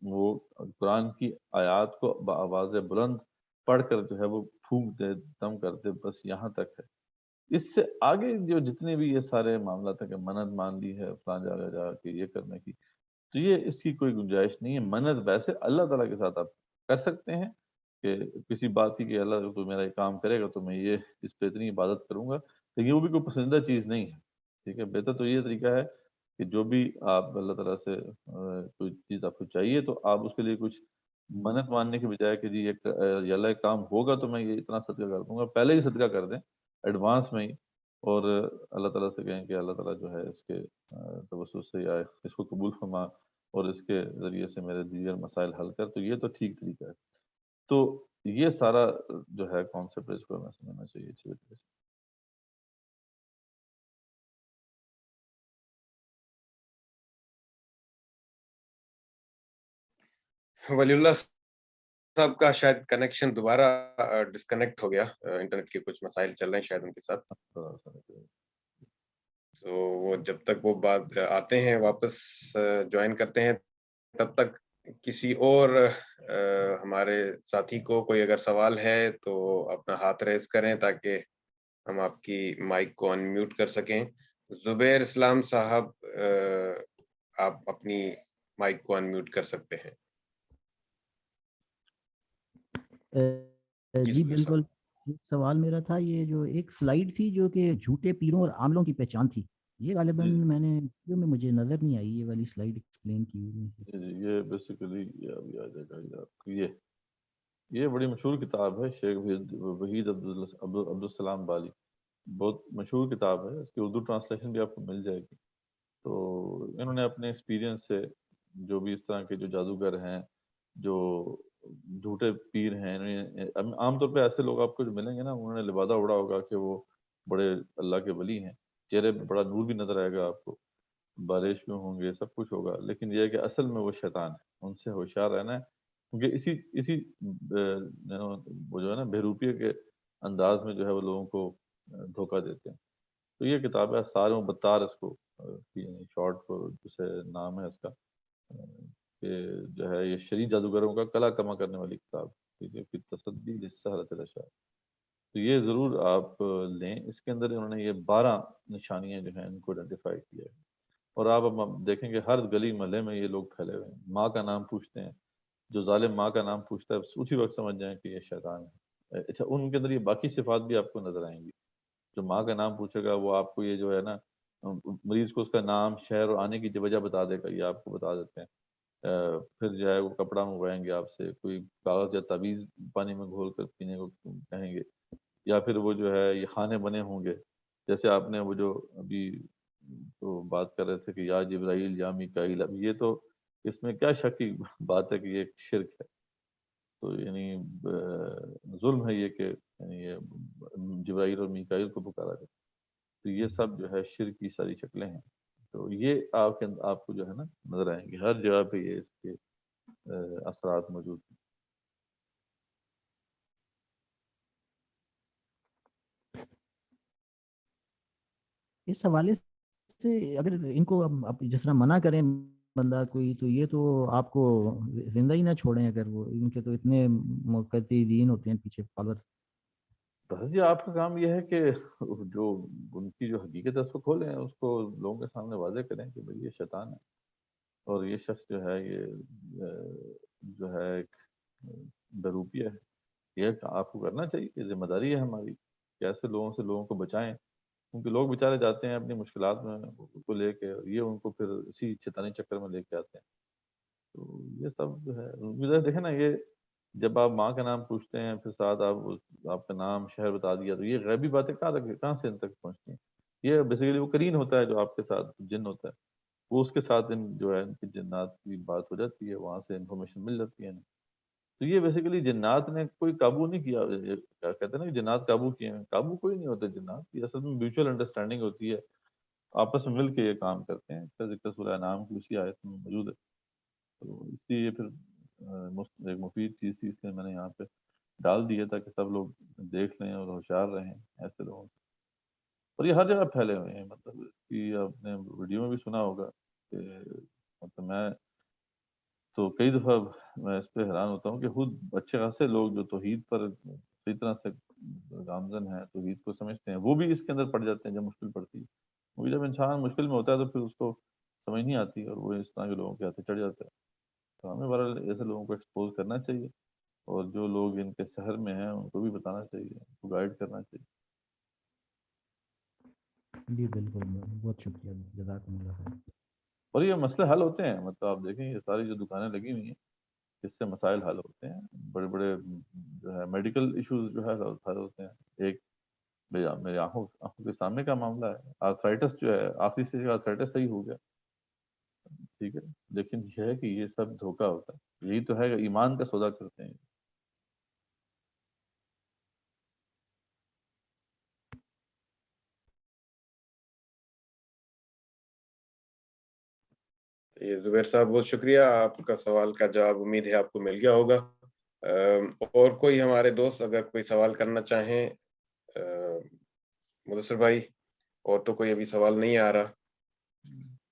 وہ قرآن کی آیات کو بآواز بلند پڑھ کر جو ہے وہ پھونک دے, دم کر دے, بس یہاں تک ہے. اس سے آگے جو جتنے بھی یہ سارے معاملات ہیں کہ منت مان لی ہے فلاں جگہ جا کے یہ کرنے کی, تو یہ اس کی کوئی گنجائش نہیں ہے. منت ویسے اللہ تعالیٰ کے ساتھ آپ کر سکتے ہیں کہ کسی بات کی کہ اللہ تو میرا یہ کام کرے گا تو میں یہ اس پہ اتنی عبادت کروں گا, لیکن وہ بھی کوئی پسندیدہ چیز نہیں ہے. ٹھیک ہے, بہتر تو یہ طریقہ ہے کہ جو بھی آپ اللہ تعالیٰ سے کوئی چیز آپ کو چاہیے تو آپ اس کے لیے کچھ منت ماننے کے بجائے کہ جی یہ اللہ ایک کام ہوگا تو میں یہ اتنا صدقہ کر دوں گا, پہلے ہی صدقہ کر دیں ایڈوانس میں ہی, اور اللہ تعالیٰ سے کہیں کہ اللہ تعالیٰ جو ہے اس کے توسط سے یا اس کو قبول فرما اور اس کے ذریعے سے میرے دیگر مسائل حل کر. تو یہ تو ٹھیک طریقہ ہے. تو یہ سارا جو ہے کانسیپٹ اس کو ہمیں سمجھنا چاہیے اچھی طریقے سے. ولی اللہ صاحب کا شاید کنیکشن دوبارہ ڈسکنیکٹ ہو گیا, انٹرنیٹ کے کچھ مسائل چل رہے ہیں شاید ان کے ساتھ. تو وہ جب تک وہ بات آتے ہیں واپس جوائن کرتے ہیں تب تک کسی اور ہمارے ساتھی کو کوئی اگر سوال ہے تو اپنا ہاتھ ریز کریں تاکہ ہم آپ کی مائک کو ان میوٹ کر سکیں. زبیر اسلام صاحب, آپ اپنی مائک کو ان میوٹ کر سکتے ہیں. جی بالکل. ایک سوال میرا تھا, یہ جو ایک سلائیڈ تھی جو کہ جھوٹے پیروں اور عاملوں کی پہچان تھی, یہ غالباً میں نے ویڈیو میں مجھے نظر نہیں آئی یہ والی سلائیڈ ایکسپلین کی ہوئی. یہ بیسیکلی یہ آ جائے گا آپ کو. یہ بڑی مشہور کتاب ہے, شیخ وحید عبدالسلام بالی, بہت مشہور کتاب ہے. اس کی اردو ٹرانسلیشن بھی آپ کو مل جائے گی. تو انہوں نے اپنے ایکسپیرینس سے جو بھی اس طرح کے جو جادوگر ہیں, جو جھوٹے پیر ہیں, عام طور پہ ایسے لوگ آپ کو جو ملیں گے نا انہوں نے لبادہ اڑا ہوگا کہ وہ بڑے اللہ کے ولی ہیں, چہرے پہ بڑا نور بھی نظر آئے گا آپ کو, بارش میں ہوں گے, سب کچھ ہوگا, لیکن یہ ہے کہ اصل میں وہ شیطان ہے. ان سے ہوشیار رہنا ہے, کیونکہ اسی وہ جو ہے نا بہروپیے کے انداز میں جو ہے وہ لوگوں کو دھوکہ دیتے ہیں. تو یہ کتاب ہے سارے و بتار, اس کو شارٹ جسے نام ہے اس کا, کہ جو ہے یہ شرعی جادوگروں کا کلا کما کرنے والی کتاب, ٹھیک ہے, پھر تصدی لسحرۃ الاشیاء. تو یہ ضرور آپ لیں. اس کے اندر انہوں نے یہ 12 نشانیاں جو ہیں ان کو آئیڈینٹیفائی کیا ہے. اور آپ اب دیکھیں کہ ہر گلی محلے میں یہ لوگ پھیلے ہوئے ہیں. ماں کا نام پوچھتے ہیں, جو ظالم ماں کا نام پوچھتا ہے اسی وقت سمجھ جائیں کہ یہ شیطان ہے. اچھا, ان کے اندر یہ باقی صفات بھی آپ کو نظر آئیں گی. جو ماں کا نام پوچھے گا وہ آپ کو یہ جو ہے نا مریض کو اس کا نام, شہر اور آنے کی وجہ بتا دے گا, یہ آپ کو بتا دیتے ہیں. پھر جو ہے وہ کپڑا منگوائیں گے آپ سے, کوئی کاغذ یا تعویذ پانی میں گھول کر پینے کو کہیں گے, یا پھر وہ جو ہے یہ خانے بنے ہوں گے. جیسے آپ نے وہ جو ابھی تو بات کر رہے تھے کہ یا جبرائیل یا میکائیل, اب یہ تو اس میں کیا شک کی بات ہے کہ یہ ایک شرک ہے. تو یعنی ظلم ہے یہ کہ یعنی یہ جبرائیل اور میکائیل کو پکارا جائے. تو یہ سب جو ہے شرک کی ساری شکلیں ہیں. تو یہ آپ کو جو ہے نا نظر آئیں گے ہر جگہ پہ یہ اس کے اثرات موجود ہیں. اس حوالے سے اگر ان کو جس طرح منع کریں بندہ کوئی، تو یہ تو آپ کو زندہ ہی نہ چھوڑیں اگر وہ ان کے تو اتنے مقتدین ہوتے ہیں پیچھے فالوور. بس جی آپ کا کام یہ ہے کہ جو ان کی جو حقیقت ہے اس کو کھولیں، اس کو لوگوں کے سامنے واضح کریں کہ بھئی یہ شیطان ہے اور یہ شخص جو ہے یہ جو ہے ایک بیروپیہ ہے. یہ آپ کو کرنا چاہیے، یہ ذمہ داری ہے ہماری کہ ایسے لوگوں کو بچائیں، کیونکہ لوگ بیچارے جاتے ہیں اپنی مشکلات میں کو لے کے، یہ ان کو پھر اسی شیطانی چکر میں لے کے آتے ہیں. تو یہ سب جو ہے دیکھیں نا، یہ جب آپ ماں کا نام پوچھتے ہیں پھر ساتھ آپ کا نام شہر بتا دیا، تو یہ غیبی باتیں کہاں سے ان تک پہنچتی ہیں؟ یہ بیسیکلی وہ قرین ہوتا ہے جو آپ کے ساتھ جن ہوتا ہے، وہ اس کے ساتھ جو ہے ان کی جنات کی بات ہو جاتی ہے، وہاں سے انفارمیشن مل جاتی ہے. تو یہ بیسیکلی جنات نے کوئی قابو نہیں کیا. کیا کہتے ہیں نا کہ جنات قابو کیے ہیں، قابو کوئی نہیں ہوتے جنات. یہ اصل میں میوچل انڈرسٹینڈنگ ہوتی ہے، آپس میں مل کے یہ کام کرتے ہیں. اس کا ذکر سورہ انعام کی اسی آیت میں موجود ہے. تو اس لیے پھر ایک مفید چیز تھی، اس لیے میں نے یہاں پہ ڈال دیا تھا کہ سب لوگ دیکھ لیں اور ہوشیار رہیں ایسے لوگوں سے. اور یہ ہر جگہ پھیلے ہوئے ہیں، مطلب کہ آپ نے ویڈیو میں بھی سنا ہوگا کہ مطلب میں تو کئی دفعہ میں اس پہ حیران ہوتا ہوں کہ خود اچھے خاصے لوگ جو توحید پر صحیح طرح سے گامزن ہیں، توحید کو سمجھتے ہیں، وہ بھی اس کے اندر پڑ جاتے ہیں جب مشکل پڑتی ہے. کیونکہ جب انسان مشکل میں ہوتا ہے تو پھر اس کو سمجھ نہیں آتی اور وہ اس طرح کے لوگوں کے ہاتھ چڑھ جاتے ہیں. تو ہمیں بہرحال ایسے لوگوں کو ایکسپوز کرنا چاہیے، اور جو لوگ ان کے سحر میں ہیں ان کو بھی بتانا چاہیے، ان کو گائیڈ کرنا چاہیے. جی بالکل، بہت شکریہ، جزاکم اللہ خیر. اور یہ مسئلے حل ہوتے ہیں. مطلب آپ دیکھیں یہ ساری جو دکانیں لگی ہوئی ہیں اس سے مسائل حل ہوتے ہیں. بڑے بڑے جو ہے میڈیکل ایشوز جو ہے حل ہوتے ہیں. ایک میری آنکھوں کے سامنے کا معاملہ ہے، آرتھرائٹس جو ہے آخری اسٹیج کا آرتھرائٹس صحیح ہو گیا، ٹھیک ہے، لیکن یہ ہے کہ یہ سب دھوکہ ہوتا ہے. یہی تو ہے کہ ایمان کا سودا کرتے ہیں. یہ زبیر صاحب بہت شکریہ، آپ کا سوال کا جواب امید ہے آپ کو مل گیا ہوگا. اور کوئی ہمارے دوست اگر کوئی سوال کرنا چاہیں، مدثر بھائی، اور تو کوئی ابھی سوال نہیں آ رہا.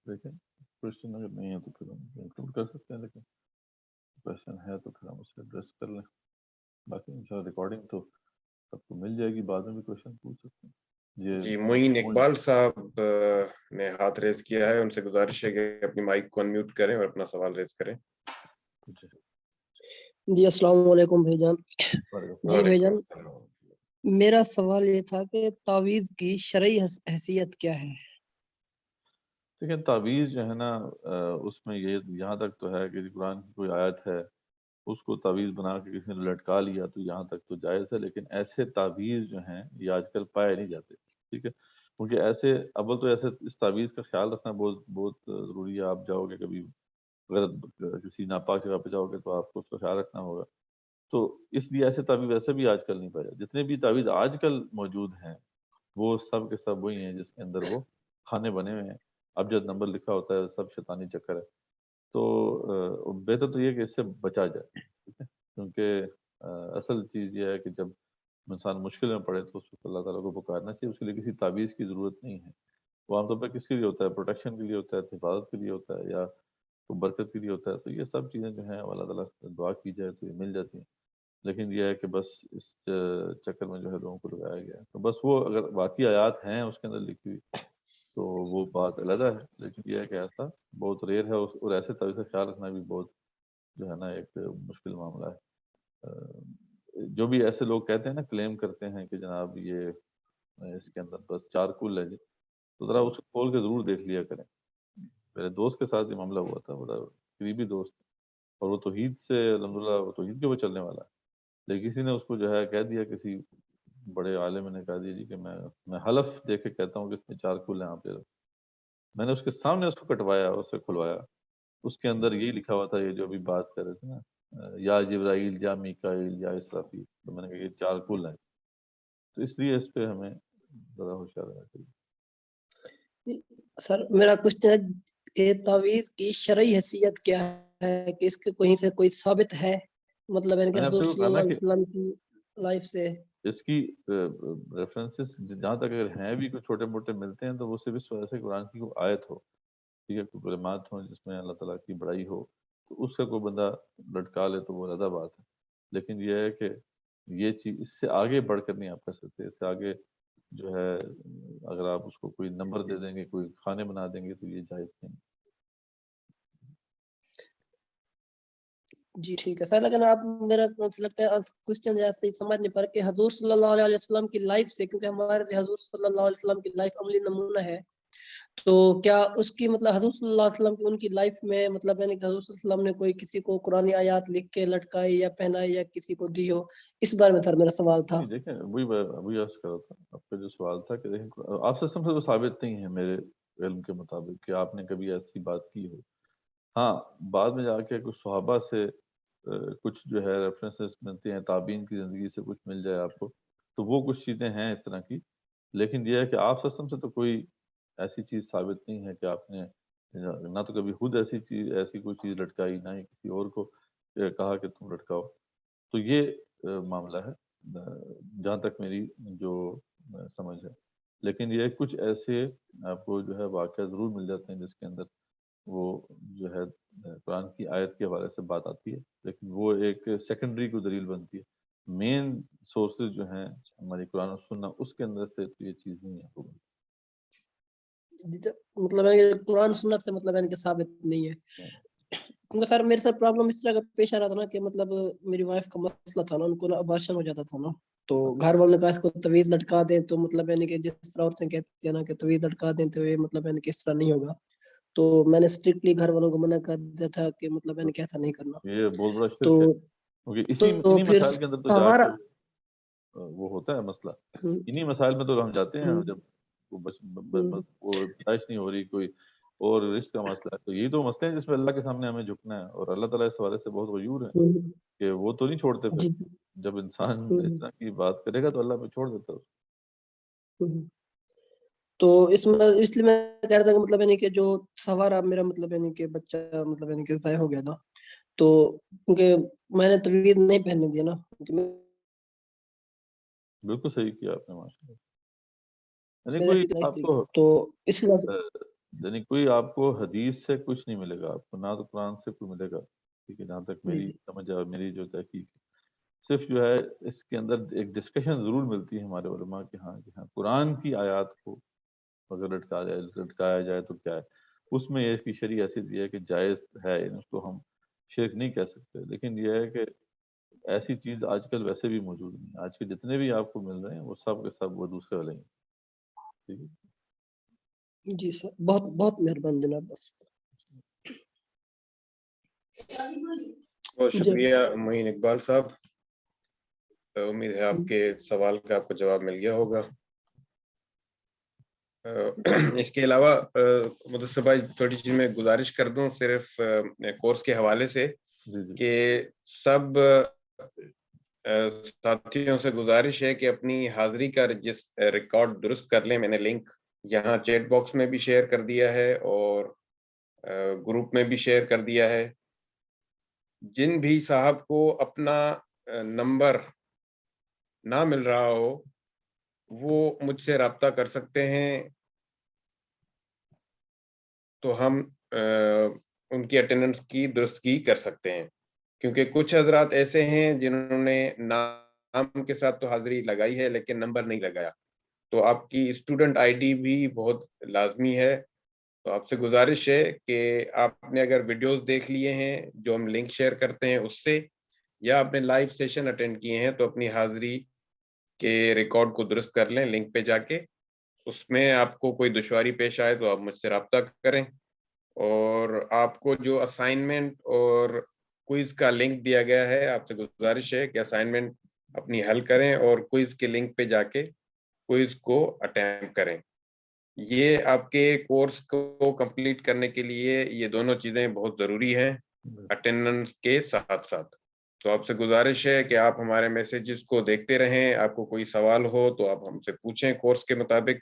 دیکھیں کوشچن اگر نہیں ہے تو پھر ہم انکلوڈ کر سکتے ہیں، لیکن کوشچن ہے تو پھر ہم اسے ایڈریس کر لیں. باقی انشاءاللہ ریکارڈنگ تو سب کو مل جائے گی، بعد میں بھی کوشچن پوچھ سکتے ہیں. جی معین اقبال صاحب نے ہاتھ ریز کیا ہے، ان سے گزارش ہے کہ اپنی مائک کو انمیوٹ کریں اور اپنا سوال ریز کریں. جی السلام علیکم بھائی جان. جی بھائی جان، میرا سوال یہ تھا کہ تعویذ کی شرعی حیثیت کیا ہے؟ دیکھیں تعویذ جو ہے نا اس میں یہ یہاں تک تو ہے کہ قرآن کی کوئی آیت ہے اس کو تعویذ بنا کے کسی نے لٹکا لیا تو یہاں تک تو جائز ہے. لیکن ایسے تعویذ جو ہیں یہ آج کل پائے نہیں جاتے، ٹھیک ہے، کیونکہ ایسے اول تو ایسے اس تعویذ کا خیال رکھنا بہت بہت ضروری ہے. آپ جاؤ گے کبھی غلط کسی ناپاک جگہ پہ جاؤ گے تو آپ کو اس کا خیال رکھنا ہوگا. تو اس لیے ایسے تعویذ ویسے بھی آج کل نہیں پائے جاتے. جتنے بھی تعویذ آج کل موجود ہیں وہ سب کے سب وہی ہیں جس کے اندر وہ کھانے بنے ہوئے ہیں، ابجد نمبر لکھا ہوتا ہے، سب شیطانی چکر ہے. تو بہتر تو یہ کہ اس سے بچا جائے، ٹھیک ہے، کیونکہ اصل چیز یہ ہے کہ جب انسان مشکل میں پڑے تو اس کو اللہ تعالیٰ کو پکارنا چاہیے. اس کے لیے کسی تعویذ کی ضرورت نہیں ہے. وہ عام طور پہ کس کے لیے ہوتا ہے؟ پروٹیکشن کے لیے ہوتا ہے، حفاظت کے لیے ہوتا ہے، یا برکت کے لیے ہوتا ہے. تو یہ سب چیزیں جو ہیں اللہ تعالیٰ سے دعا کی جائے تو یہ مل جاتی ہیں. لیکن یہ ہے کہ بس اس چکر میں جو ہے لوگوں کو لگایا گیا ہے. تو بس وہ اگر واقعی آیات ہیں اس کے اندر لکھی ہوئی تو وہ بات علیحدہ ہے. لیکن یہ ہے کہ ایسا بہت ریئر ہے، اور ایسے طرح سے خیال رکھنا بھی بہت جو ہے نا ایک مشکل معاملہ ہے. جو بھی ایسے لوگ کہتے ہیں نا، کلیم کرتے ہیں کہ جناب یہ اس کے اندر بس چارکل ہے جی، تو ذرا اس کو کھول کے ضرور دیکھ لیا کریں. میرے دوست کے ساتھ یہ معاملہ ہوا تھا، بڑا قریبی دوست، اور وہ توحید سے الحمدللہ وہ توحید کے وہ چلنے والا ہے. لیکن کسی نے اس کو جو ہے کہہ دیا، کسی بڑے عالم نے کہہ دیا جی کہ میں حلف دے کے کہتا ہوں کہ اس میں چارکل ہے. آپ میں نے اس کے سامنے اس کو کٹوایا، اس سے کھلوایا، اس کے اندر یہی لکھا ہوا تھا، یہ جو ابھی بات کر رہے تھے نا، یا جبرائیل یا میکائیل یا اسرافیل، تو میں نے کہا یہ 4 کل ہیں، تو اس لیے اس پہ ہمیں ذرا ہوشیار رہنا چاہیے۔ سر میرا کوشچن ہے کہ تعویذ کی شرعی حیثیت کیا ہے، کہ اس کے کہیں سے کوئی ثابت ہے، مطلب ہے کہ حضور صلی اللہ علیہ وسلم کی لائف سے اس کی ریفرنسز جہاں تک اگر ہیں بھی کوئی چھوٹے موٹے ملتے ہیں تو وہ صرف اس وجہ سے قرآن کی کوئی آیت ہو، ٹھیک ہے، کوئی کلمات ہوں جس میں اللہ تعالیٰ کی بڑائی ہو، تو اس سے کوئی بندہ لٹکا لے تو وہ زیادہ بات ہے، لیکن یہ ہے کہ یہ چیز اس سے آگے بڑھ کر نہیں آپ کر سکتے، اس سے آگے جو ہے اگر آپ اس کو کوئی نمبر دے دیں گے، کوئی کھانے بنا دیں گے تو یہ جائز نہیں۔ جی ٹھیک ہے سر، لیکن آپ میرا لگتا ہے کوشچن صحیح سمجھ نہیں پا رہے کہ حضور صلی اللہ علیہ وسلم کی لائف سے، کیونکہ ہمارے لیے حضور صلی اللہ علیہ وسلم کی لائف عملی نمونہ ہے، تو کیا اس کی مطلب حضور صلی اللہ علیہ وسلم کی ان کی لائف میں مطلب یعنی کہ حضور صلی اللہ علیہ وسلم نے کوئی کسی کو قرآنی آیات لکھ کے لٹکائی یا پہنائی یا کسی کو دی ہو، اس بارے میں سر میرا سوال تھا۔ دیکھیں وہی عرض کر رہا تھا، آپ کا جو سوال تھا کہ دیکھیں آپ سے تو ثابت نہیں ہے میرے علم کے مطابق کہ آپ نے کبھی ایسی بات کی ہو۔ ہاں بعد میں جا کے کچھ صحابہ سے کچھ جو ہے ریفرنسز ملتے ہیں، تابعین کی زندگی سے کچھ مل جائے آپ کو، تو وہ کچھ چیزیں ہیں اس طرح کی، لیکن یہ ہے کہ آپ سسٹم سے تو کوئی ایسی چیز ثابت نہیں ہے کہ آپ نے نہ تو کبھی خود ایسی کوئی چیز لٹکائی، نہ ہی کسی اور کو کہا کہ تم لٹکاؤ، تو یہ معاملہ ہے جہاں تک میری جو سمجھ ہے، لیکن یہ کچھ ایسے آپ کو جو ہے واقعہ ضرور مل جاتے ہیں جس کے اندر وہ جو ہے قرآن کی آیت کے حوالے سے بات آتی ہے، لیکن وہ ایک سیکنڈری کو دلیل بنتی ہے، مین سورسز جو ہیں ہماری قرآن و سننا، اس کے اندر سے تو یہ چیز نہیں ہے۔ مطلب ہے کہ قرآن سنت سے مطلب ہے کہ ثابت نہیں ہے، کیونکہ سر میرے ساتھ پرابلم اس طرح کا پیش آ رہا تھا نا کہ مطلب میری وائف کا مسئلہ تھا نا، ان کو ابارشن ہو جاتا تھا نا، تو گھر والوں نے کہا اس کو تویز لٹکا دیں، تو مطلب یعنی کہ جس طرح عورتیں کہتی ہیں نا کہ تویز لٹکا دیں تو یہ مطلب یعنی کہ اس طرح نہیں ہوگا، تو میں نے اسٹرکٹلی گھر والوں کو منع کر دیا تھا کہ مطلب یعنی کہ ایسا نہیں کرنا، یہ بہت بڑا تو شرک ہے، کیونکہ انہی پھر مسائل کے اندر تو جا ہمارا کے وہ ہوتا ہے مسئلہ، انہی مسائل میں تو ہم جاتے ہیں جب وہ برداشت نہیں ہو رہی کوئی اور رشق کا مسئلہ ہے، تو یہ تو مسئلے ہیں جس میں اللہ کے سامنے ہمیں جھکنا ہے، اور اللہ تعالیٰ اس حوالے سے بہت غیور ہے کہ وہ تو نہیں چھوڑتے، پھر جب انسان اس طرح کی بات کرے گا تو اللہ پہ چھوڑ دیتا ہے۔ تو اس لیے میں کہہ رہا تھا کہ مطلب یعنی کہ جو سوارا میرا مطلب یعنی کہ بچہ مطلب یعنی کہ ضائع ہو گیا تھا، تو کیونکہ میں نے تویز نہیں پہننے دیا نا، بالکل صحیح کیا آپ نے ماشاء اللہ، کوئی آپ کو تو اس وجہ یعنی کوئی آپ کو حدیث سے کچھ نہیں ملے گا، آپ کو نہ تو قرآن سے کوئی ملے گا، ٹھیک ہے، جہاں تک میری سمجھ اور میری جو تحقیق صرف جو ہے اس کے اندر ایک ڈسکشن ضرور ملتی ہے ہمارے علماء کے ہاں کہ ہاں قرآن کی آیات کو اگر لٹکایا جائے تو کیا ہے، اس میں یہ اس کی شرعی حیثیت یہ ہے کہ جائز ہے، اس کو ہم شرک نہیں کہہ سکتے، لیکن یہ ہے کہ ایسی چیز آج کل ویسے بھی موجود نہیں ہے، آج کے جتنے بھی آپ کو مل رہے ہیں وہ سب کے سب وہ دوسرے والے ہیں، ٹھیک ہے۔ جی سر، بہت بہت مہربانی جناب، بس بہت شکریہ معین اقبال صاحب، امید ہے آپ کے سوال کا آپ کو جواب مل گیا ہوگا۔ اس کے علاوہ مدثر بھائی تھوڑی چیز میں گزارش کر دوں صرف کورس کے حوالے سے کہ سب ساتھیوں سے گزارش ہے کہ اپنی حاضری کا ریکارڈ درست کر لیں، میں نے لنک یہاں چیٹ باکس میں بھی شیئر کر دیا ہے اور گروپ میں بھی شیئر کر دیا ہے، جن بھی صاحب کو اپنا نمبر نہ مل رہا ہو وہ مجھ سے رابطہ کر سکتے ہیں، تو ہم ان کی اٹینڈنس کی درستگی کر سکتے ہیں، کیونکہ کچھ حضرات ایسے ہیں جنہوں نے نام کے ساتھ تو حاضری لگائی ہے لیکن نمبر نہیں لگایا، تو آپ کی اسٹوڈنٹ آئی ڈی بھی بہت لازمی ہے، تو آپ سے گزارش ہے کہ آپ نے اگر ویڈیوز دیکھ لیے ہیں جو ہم لنک شیئر کرتے ہیں اس سے، یا آپ نے لائیو سیشن اٹینڈ کیے ہیں، تو اپنی حاضری کے ریکارڈ کو درست کر لیں لنک پہ جا کے، اس میں آپ کو کوئی دشواری پیش آئے تو آپ مجھ سے رابطہ کریں، اور آپ کو جو اسائنمنٹ اور کوئز کا لنک دیا گیا ہے آپ سے گزارش ہے کہ اسائنمنٹ اپنی حل کریں اور کوئز کے لنک پہ جا کے کوئز کو اٹیمپٹ کریں۔ یہ آپ کے کورس کو کمپلیٹ کرنے کے لیے یہ دونوں چیزیں بہت ضروری ہیں اٹینڈنس کے ساتھ ساتھ. تو آپ سے گزارش ہے کہ آپ ہمارے میسیجز کو دیکھتے رہیں. آپ کو کوئی سوال ہو تو آپ ہم سے پوچھیں کورس کے مطابق.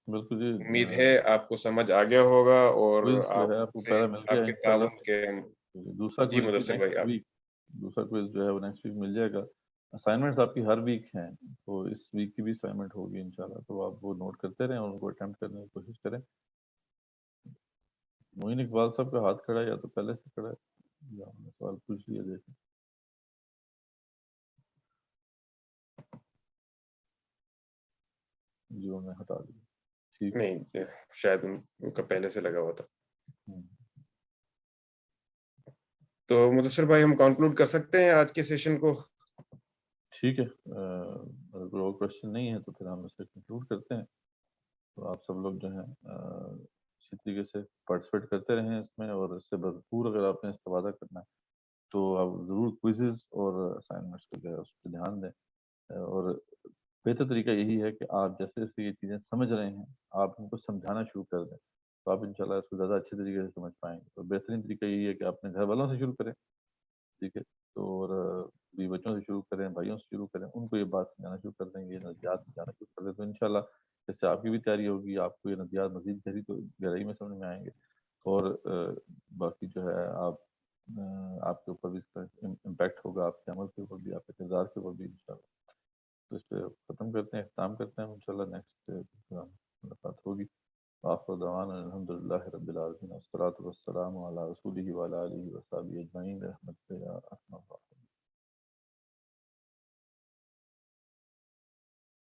بالکل جی. امید ہے آپ کو سمجھ آ گیا ہوگا اور کوئز جو آپ ہے آپ کو سے پہلا مل گیا آپ کے انشاءاللہ. تعاون کے. دوسرا جی کوئز بھی مدثر نیکسٹ بھائی آپ. ویک، دوسرا کوئز جو ہے وہ نیکسٹ ویک مل جائے گا. اسائنمنٹس آپ کی ہر ویک ہیں، تو اس ویک کی بھی اسائنمنٹ ہوگی انشاءاللہ، تو آپ وہ نوٹ کرتے رہیں اور ان کو اٹیمپٹ کرنے کی کوشش کریں. معین اقبال صاحب کا ہاتھ کھڑا ہے یا تو پہلے سے کھڑا ہے یا ہم نے سوال پوچھ لیا دیکھیں. جی انہوں نے ہٹا دیا. ٹھیک ہے. نہیں شاید ان کا پہلے سے لگا ہوا تھا. تو مدثر بھائی ہم کنکلوڈ کر سکتے ہیں آج کے سیشن کو. ٹھیک ہے، اگر کوئی اور کوشچن نہیں ہے تو پھر ہم اسے کنکلوڈ کرتے ہیں. تو آپ سب لوگ جو ہیں اسی طریقے سے پارٹیسپیٹ کرتے رہیں اس میں، اور اس سے بھرپور اگر آپ نے استفادہ کرنا ہے تو آپ ضرور کوئزز اور اسائنمنٹس کو جو ہے اس پہ دھیان دیں. اور بہتر طریقہ یہی ہے کہ آپ جیسے جیسے یہ چیزیں سمجھ رہے ہیں آپ ان کو سمجھانا شروع کر دیں، تو آپ انشاءاللہ اس کو زیادہ اچھے طریقے سے سمجھ پائیں گے. تو بہترین طریقہ یہی ہے کہ آپ اپنے گھر والوں سے شروع کریں، ٹھیک ہے، تو اور بھی بچوں سے شروع کریں، بھائیوں سے شروع کریں، ان کو یہ بات سمجھانا شروع کر دیں گے، نظریات سمجھانا شروع کر دیں، تو انشاءاللہ اس سے آپ کی بھی تیاری ہوگی، آپ کو یہ نظریات مزید گہرائی میں سمجھ میں آئیں گے. اور باقی جو ہے آپ کے اوپر بھی اس کا امپیکٹ ہوگا، آپ کے عمل کے اوپر بھی، آپ کے کردار کے اوپر بھی انشاءاللہ. تو اس پہ ختم کرتے ہیں، اختتام کرتے ہیں. انشاءاللہ نیکسٹ ملاقات ہوگی. آخر دعوانا الحمدللہ رب العالمین، والصلاۃ والسلام علی رسولہ وعلی آلہ وصحبہ اجمعین برحمتک یا ارحم الراحمین.